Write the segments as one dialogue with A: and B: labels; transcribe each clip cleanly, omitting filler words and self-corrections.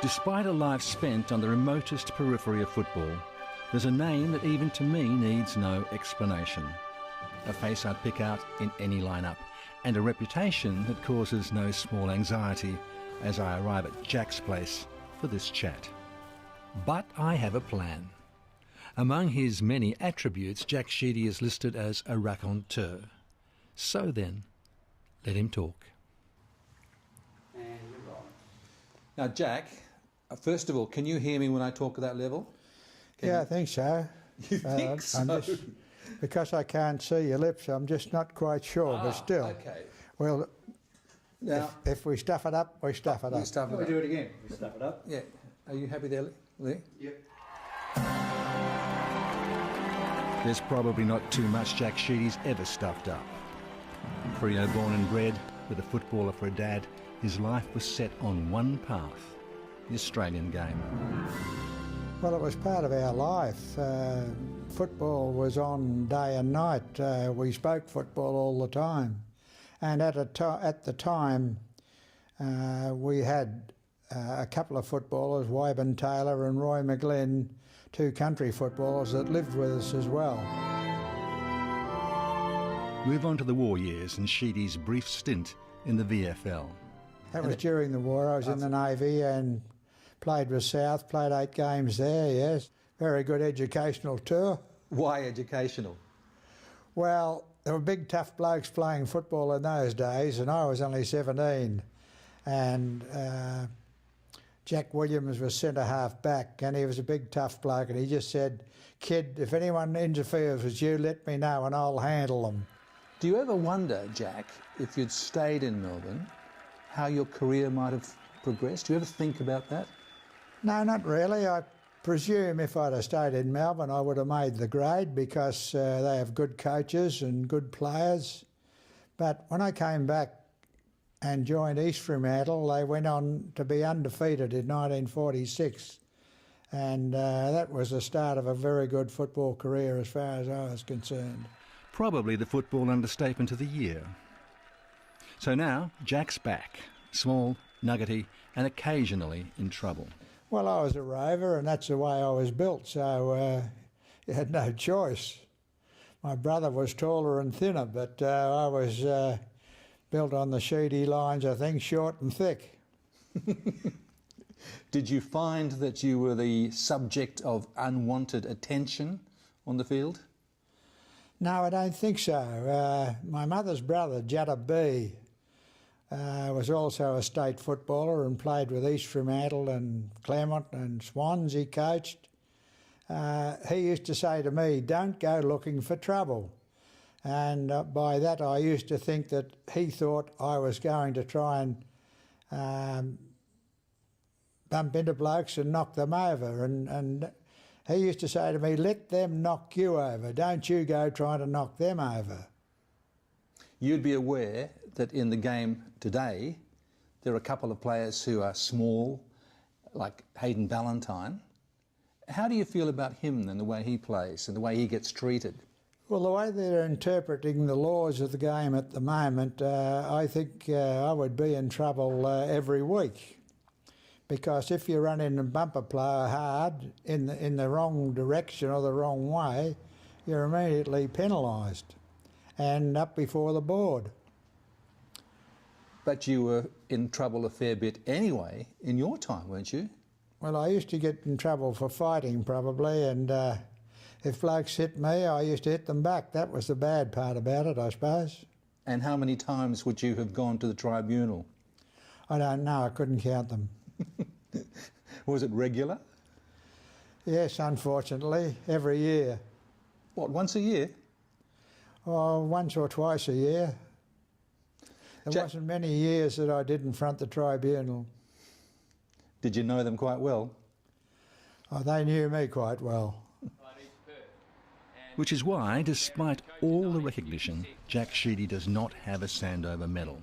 A: Despite a life spent on the remotest periphery of football, there's a name that even to me needs no explanation. A face I'd pick out in any lineup, and a reputation that causes no small anxiety as I arrive at Jack's place for this chat. But I have a plan. Among his many attributes, Jack Sheedy is listed as a raconteur. So then, let him talk.
B: And you're right.
A: Now, Jack, first of all, can you hear me when I talk at that level?
C: I think so.
A: You think so?
C: Because I can't see your lips, I'm just not quite sure, but still.
A: Okay.
C: Well,
A: Now,
C: if we stuff it up, we stuff it up.
B: We do it again. We stuff it up.
A: Yeah. Are you happy there, Lee?
B: Yep.
A: There's probably not too much Jack Sheedy's ever stuffed up. Freo born and bred, with a footballer for a dad, his life was set on one path, the Australian game.
C: Well, it was part of our life. Football was on day and night. We spoke football all the time. And at the time, we had a couple of footballers, Wyburn Taylor and Roy McGlynn, two country footballers that lived with us as well.
A: Move on to the war years and Sheedy's brief stint in the WAFL.
C: That was during the war. I was in the Navy and played with South, played 8 games there, yes. Very good educational tour.
A: Why educational?
C: Well, there were big tough blokes playing football in those days, and I was only 17. And Jack Williams was centre-half back, and he was a big tough bloke, and he just said, "Kid, if anyone interferes with you, let me know and I'll handle them."
A: Do you ever wonder, Jack, if you'd stayed in Melbourne, how your career might have progressed? Do you ever think about that?
C: No, not really. I presume if I'd have stayed in Melbourne, I would have made the grade because they have good coaches and good players. But when I came back and joined East Fremantle, they went on to be undefeated in 1946. And that was the start of a very good football career as far as I was concerned.
A: Probably the football understatement of the year. So now, Jack's back, small, nuggety, and occasionally in trouble.
C: Well, I was a rover, and that's the way I was built, so you had no choice. My brother was taller and thinner, but I was built on the Sheedy lines, I think, short and thick.
A: Did you find that you were the subject of unwanted attention on the field?
C: No, I don't think so. My mother's brother, Judder B, was also a state footballer and played with East Fremantle and Claremont and Swans. He coached. He used to say to me, "Don't go looking for trouble." And by that I used to think that he thought I was going to try and bump into blokes and knock them over. And he used to say to me, "Let them knock you over. Don't you go trying to knock them over."
A: You'd be aware that in the game today, there are a couple of players who are small, like Hayden Ballantyne. How do you feel about him and the way he plays and the way he gets treated?
C: Well, the way they're interpreting the laws of the game at the moment, I think I would be in trouble every week. Because if you run in and bump a player hard in the wrong direction or the wrong way, you're immediately penalised and up before the board.
A: But you were in trouble a fair bit anyway in your time, weren't you?
C: Well, I used to get in trouble for fighting probably, and if blokes hit me, I used to hit them back. That was the bad part about it, I suppose.
A: And how many times would you have gone to the tribunal?
C: I don't know, I couldn't count them.
A: Was it regular?
C: Yes, unfortunately, every year.
A: What, once a year?
C: Oh, once or twice a year. There wasn't many years that I didn't front the tribunal.
A: Did you know them quite well?
C: Oh, they knew me quite well.
A: Which is why, despite all the recognition, Jack Sheedy does not have a Sandover medal.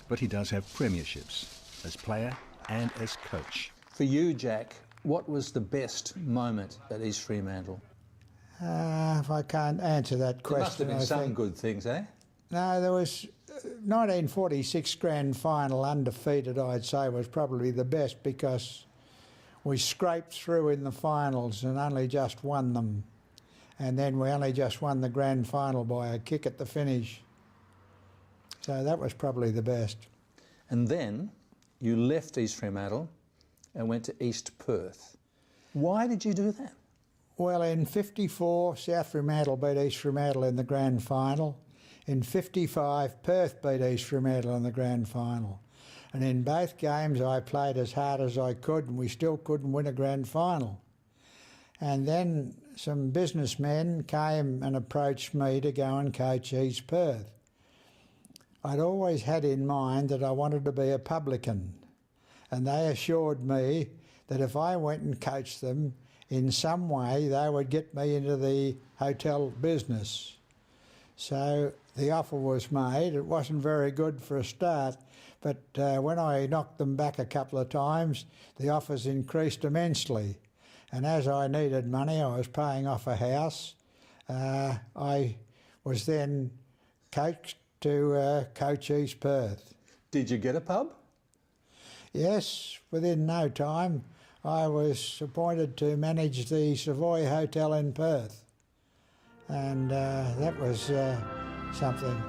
A: But he does have premierships, as player and as coach. For you, Jack, what was the best moment at East Fremantle?
C: If I can't answer that question,
A: There must have been some good things, eh?
C: No, there was 1946 grand final undefeated, I'd say, was probably the best because we scraped through in the finals and only just won them. And then we only just won the grand final by a kick at the finish. So that was probably the best.
A: And then you left East Fremantle and went to East Perth. Why did you do that?
C: Well, in 54, South Fremantle beat East Fremantle in the grand final. In 55, Perth beat East Fremantle in the grand final. And in both games I played as hard as I could and we still couldn't win a grand final. And then some businessmen came and approached me to go and coach East Perth. I'd always had in mind that I wanted to be a publican, and they assured me that if I went and coached them, in some way they would get me into the hotel business. So the offer was made. It wasn't very good for a start, but when I knocked them back a couple of times, the offers increased immensely. And as I needed money, I was paying off a house. I was then coached to coach East Perth.
A: Did you get a pub?
C: Yes, within no time I was appointed to manage the Savoy Hotel in Perth. And that was something.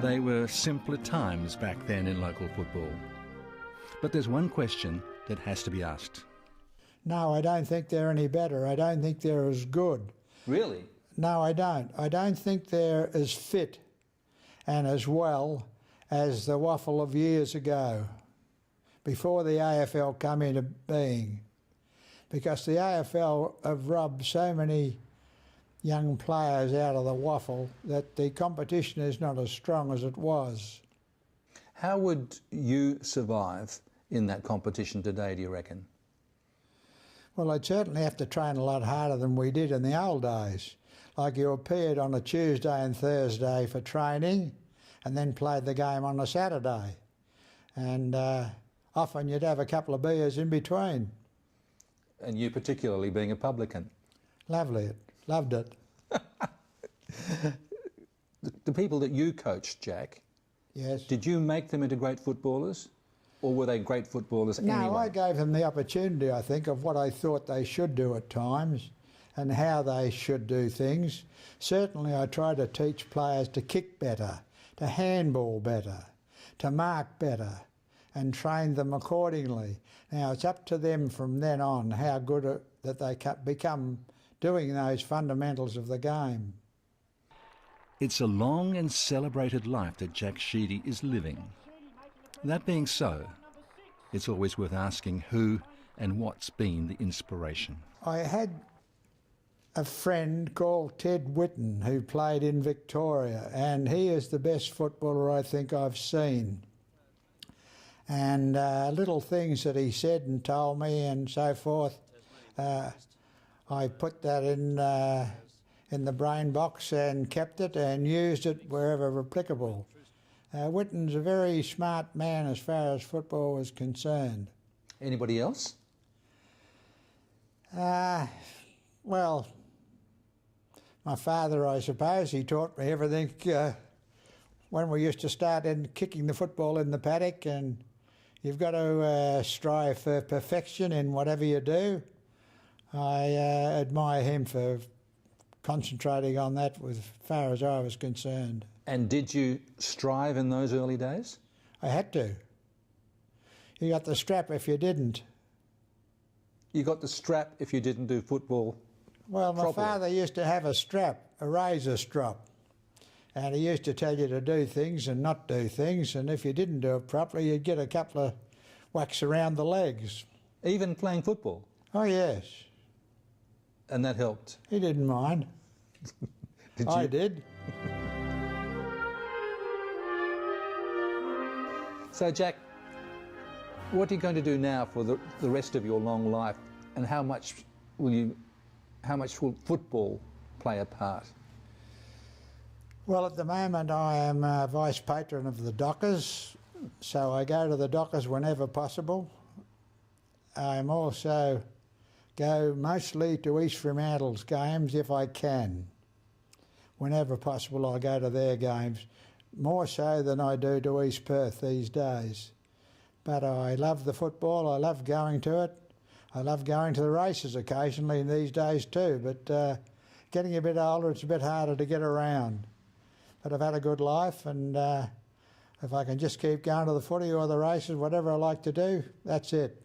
A: They were simpler times back then in local football. But there's one question that has to be asked.
C: No, I don't think they're any better. I don't think they're as good.
A: Really?
C: No, I don't. I don't think they're as fit and as well as the WAFL of years ago, before the AFL come into being. Because the AFL have robbed so many young players out of the WAFL that the competition is not as strong as it was.
A: How would you survive in that competition today, do you reckon?
C: Well, I'd certainly have to train a lot harder than we did in the old days. Like you appeared on a Tuesday and Thursday for training and then played the game on a Saturday. And often you'd have a couple of beers in between.
A: And you particularly being a publican.
C: Lovely, loved it.
A: The people that you coached, Jack,
C: Yes.
A: did you make them into great footballers? Or were they great footballers anyway?
C: No, I gave them the opportunity, I think, of what I thought they should do at times and how they should do things. Certainly I tried to teach players to kick better, to handball better, to mark better, and trained them accordingly. Now, it's up to them from then on how good that they become doing those fundamentals of the game.
A: It's a long and celebrated life that Jack Sheedy is living. That being so, it's always worth asking who and what's been the inspiration.
C: I had a friend called Ted Whitten who played in Victoria, and he is the best footballer I think I've seen. And little things that he said and told me and so forth, I put that in the brain box and kept it and used it wherever applicable. Whitten's a very smart man as far as football was concerned.
A: Anybody else?
C: Well, my father, I suppose, he taught me everything when we used to start in kicking the football in the paddock, and you've got to strive for perfection in whatever you do. I admire him for concentrating on that as far as I was concerned.
A: And did you strive in those early days?
C: I had to. You got the strap if you didn't.
A: You got the strap if you didn't do football
C: Well, my
A: properly.
C: father used to have a strap, a razor strap, and he used to tell you to do things and not do things, and if you didn't do it properly, you'd get a couple of whacks around the legs.
A: Even playing football?
C: Oh, yes.
A: And that helped?
C: He didn't mind. I did.
A: So, Jack, what are you going to do now for the rest of your long life, and how much will football play a part?
C: Well, at the moment I am vice patron of the Dockers, so I go to the Dockers whenever possible. I'm also go mostly to East Fremantle's games if I can. whenever possible I go to their games, more so than I do to East Perth these days. But I love the football, I love going to it. I love going to the races occasionally these days too, but getting a bit older, it's a bit harder to get around. But I've had a good life, and if I can just keep going to the footy or the races, whatever I like to do, that's it.